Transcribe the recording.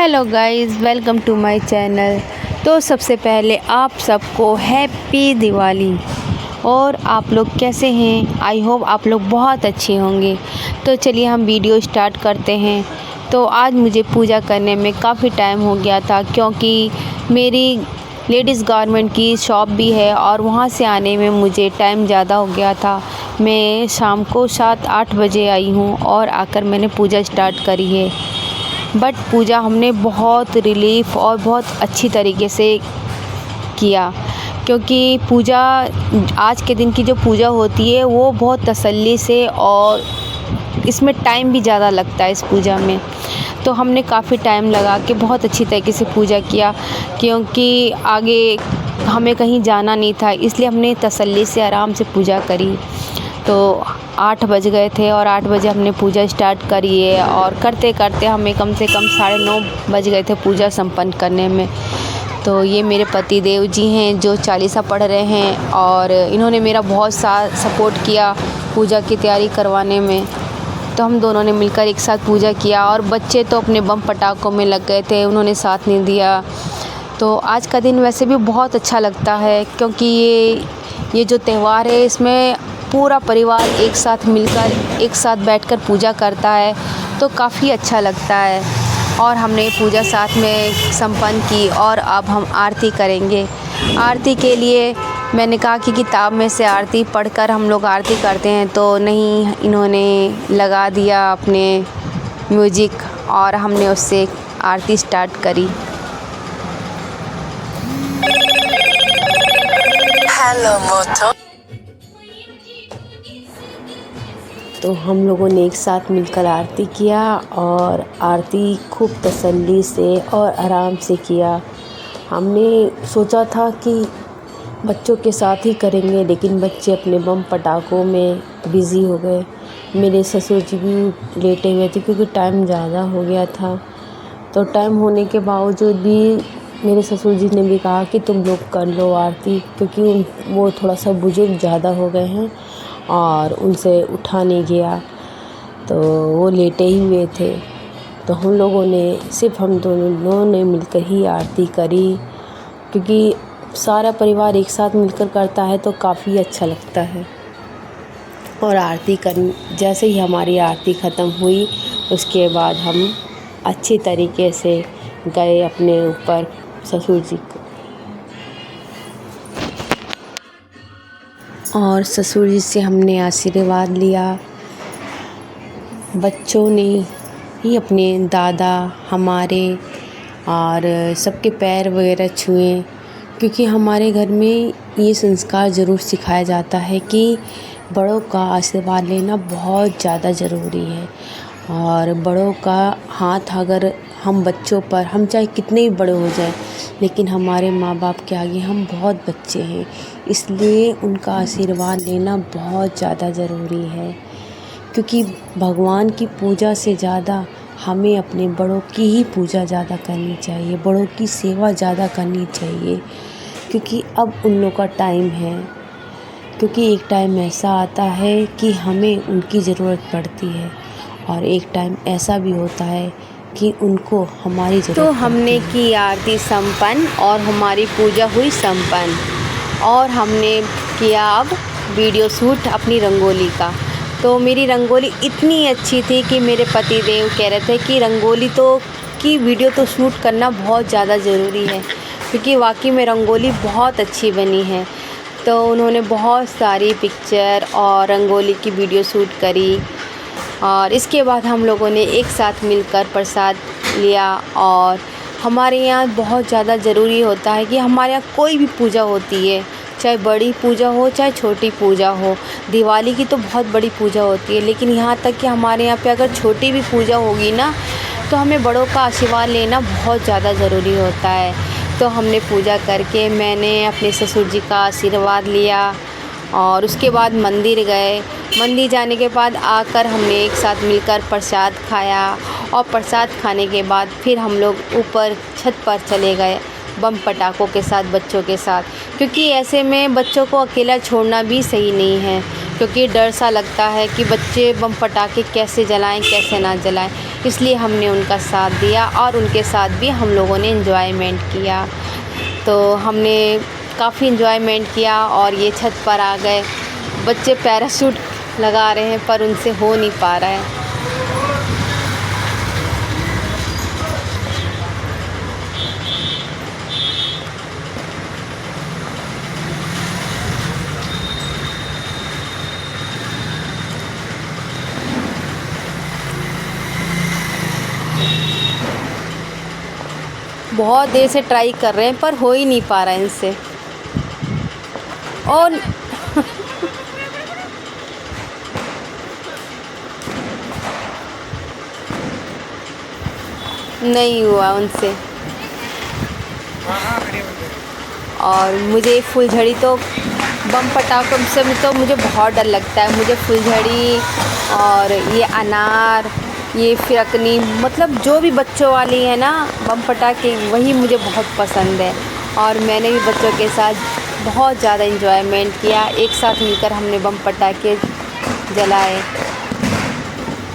Hello guys, welcome to my channel. तो सबसे पहले आप सबको हैप्पी दिवाली। और आप लोग कैसे हैं? आई होप आप लोग बहुत अच्छे होंगे। तो चलिए हम वीडियो स्टार्ट करते हैं। तो आज मुझे पूजा करने में काफ़ी टाइम हो गया था, क्योंकि मेरी लेडीज़ गारमेंट की शॉप भी है और वहाँ से आने में मुझे टाइम ज़्यादा हो गया था। मैं शाम को 7-8 बजे आई हूँ और आकर मैंने पूजा स्टार्ट करी है। बट पूजा हमने बहुत रिलीफ और बहुत अच्छी तरीके से किया, क्योंकि पूजा आज के दिन की जो पूजा होती है वो बहुत तसल्ली से, और इसमें टाइम भी ज़्यादा लगता है इस पूजा में। तो हमने काफ़ी टाइम लगा के बहुत अच्छी तरीके से पूजा किया, क्योंकि आगे हमें कहीं जाना नहीं था, इसलिए हमने तसल्ली से आराम से पूजा करी। तो 8 बज गए थे और 8 बजे हमने पूजा स्टार्ट करी है, और करते करते हमें कम से कम 9:30 बज गए थे पूजा संपन्न करने में। तो ये मेरे पति देव जी हैं जो चालीसा पढ़ रहे हैं, और इन्होंने मेरा बहुत सपोर्ट किया पूजा की तैयारी करवाने में। तो हम दोनों ने मिलकर एक साथ पूजा किया, और बच्चे तो अपने बम पटाखों में लग गए थे, उन्होंने साथ नहीं दिया। तो आज का दिन वैसे भी बहुत अच्छा लगता है, क्योंकि ये जो त्यौहार है इसमें पूरा परिवार एक साथ मिलकर एक साथ बैठकर पूजा करता है, तो काफ़ी अच्छा लगता है। और हमने पूजा साथ में संपन्न की, और अब हम आरती करेंगे। आरती के लिए मैंने कहा कि किताब में से आरती पढ़कर हम लोग आरती करते हैं, तो नहीं, इन्होंने लगा दिया अपने म्यूजिक और हमने उससे आरती स्टार्ट करी। हेलो मोटो। तो हम लोगों ने एक साथ मिलकर आरती किया, और आरती खूब तसल्ली से और आराम से किया। हमने सोचा था कि बच्चों के साथ ही करेंगे, लेकिन बच्चे अपने बम पटाखों में बिज़ी हो गए। मेरे ससुर जी भी लेटे हुए थे, क्योंकि टाइम ज़्यादा हो गया था। तो टाइम होने के बावजूद भी मेरे ससुर जी ने भी कहा कि तुम लोग कर लो आरती, क्योंकि वो थोड़ा सा बुजुर्ग ज़्यादा हो गए हैं और उनसे उठा नहीं गया, तो वो लेटे ही हुए थे। तो हम लोगों ने सिर्फ हम दोनों ने मिलकर ही आरती करी, क्योंकि सारा परिवार एक साथ मिलकर करता है तो काफ़ी अच्छा लगता है। और आरती कर जैसे ही हमारी आरती ख़त्म हुई, उसके बाद हम अच्छी तरीके से गए अपने ऊपर ससुर जी को, और ससुर जी से हमने आशीर्वाद लिया। बच्चों ने ही अपने दादा हमारे और सबके पैर वगैरह छुए, क्योंकि हमारे घर में ये संस्कार ज़रूर सिखाया जाता है कि बड़ों का आशीर्वाद लेना बहुत ज़्यादा ज़रूरी है। और बड़ों का हाथ अगर हम बच्चों पर, हम चाहे कितने ही बड़े हो जाएं, लेकिन हमारे माँ बाप के आगे हम बहुत बच्चे हैं, इसलिए उनका आशीर्वाद लेना बहुत ज़्यादा ज़रूरी है। क्योंकि भगवान की पूजा से ज़्यादा हमें अपने बड़ों की ही पूजा ज़्यादा करनी चाहिए, बड़ों की सेवा ज़्यादा करनी चाहिए, क्योंकि अब उन लोगों का टाइम है। क्योंकि एक टाइम ऐसा आता है कि हमें उनकी ज़रूरत पड़ती है, और एक टाइम ऐसा भी होता है कि उनको हमारी ज़रूरत तो हमने की आरती संपन्न और हमारी पूजा हुई संपन्न, और हमने किया अब वीडियो शूट अपनी रंगोली का। तो मेरी रंगोली इतनी अच्छी थी कि मेरे पति देव कह रहे थे कि रंगोली की वीडियो तो शूट करना बहुत ज़्यादा ज़रूरी है, क्योंकि वाकई में रंगोली बहुत अच्छी बनी है। तो उन्होंने बहुत सारी पिक्चर और रंगोली की वीडियो शूट करी, और इसके बाद हम लोगों ने एक साथ मिलकर प्रसाद लिया। और हमारे यहाँ बहुत ज़्यादा ज़रूरी होता है कि हमारे यहाँ कोई भी पूजा होती है, चाहे बड़ी पूजा हो चाहे छोटी पूजा हो। दिवाली की तो बहुत बड़ी पूजा होती है, लेकिन यहाँ तक कि हमारे यहाँ पे अगर छोटी भी पूजा होगी ना, तो हमें बड़ों का आशीर्वाद लेना बहुत ज़्यादा ज़रूरी होता है। तो हमने पूजा करके मैंने अपने ससुर जी का आशीर्वाद लिया, और उसके बाद मंदिर गए। मंदिर जाने के बाद आकर हमने एक साथ मिलकर प्रसाद खाया, और प्रसाद खाने के बाद फिर हम लोग ऊपर छत पर चले गए बम पटाखों के साथ, बच्चों के साथ, क्योंकि ऐसे में बच्चों को अकेला छोड़ना भी सही नहीं है। क्योंकि डर सा लगता है कि बच्चे बम पटाखे कैसे जलाएं कैसे ना जलाएं। इसलिए हमने उनका साथ दिया और उनके साथ भी हम लोगों ने एंजॉयमेंट किया। तो हमने काफ़ी एंजॉयमेंट किया और ये छत पर आ गए। बच्चे पैराशूट लगा रहे हैं पर उनसे हो नहीं पा रहा है। बहुत देर से ट्राई कर रहे हैं पर हो ही नहीं पा रहा है इनसे। और नहीं हुआ उनसे। और मुझे फुलझड़ी तो बम पटाखों से तो मुझे बहुत डर लगता है। मुझे फुलझड़ी और ये अनार, ये फिरकनी, मतलब जो भी बच्चों वाली है ना बम पटाखे, वही मुझे बहुत पसंद है। और मैंने भी बच्चों के साथ बहुत ज़्यादा एंजॉयमेंट किया। एक साथ मिलकर हमने बम पटाखे जलाए।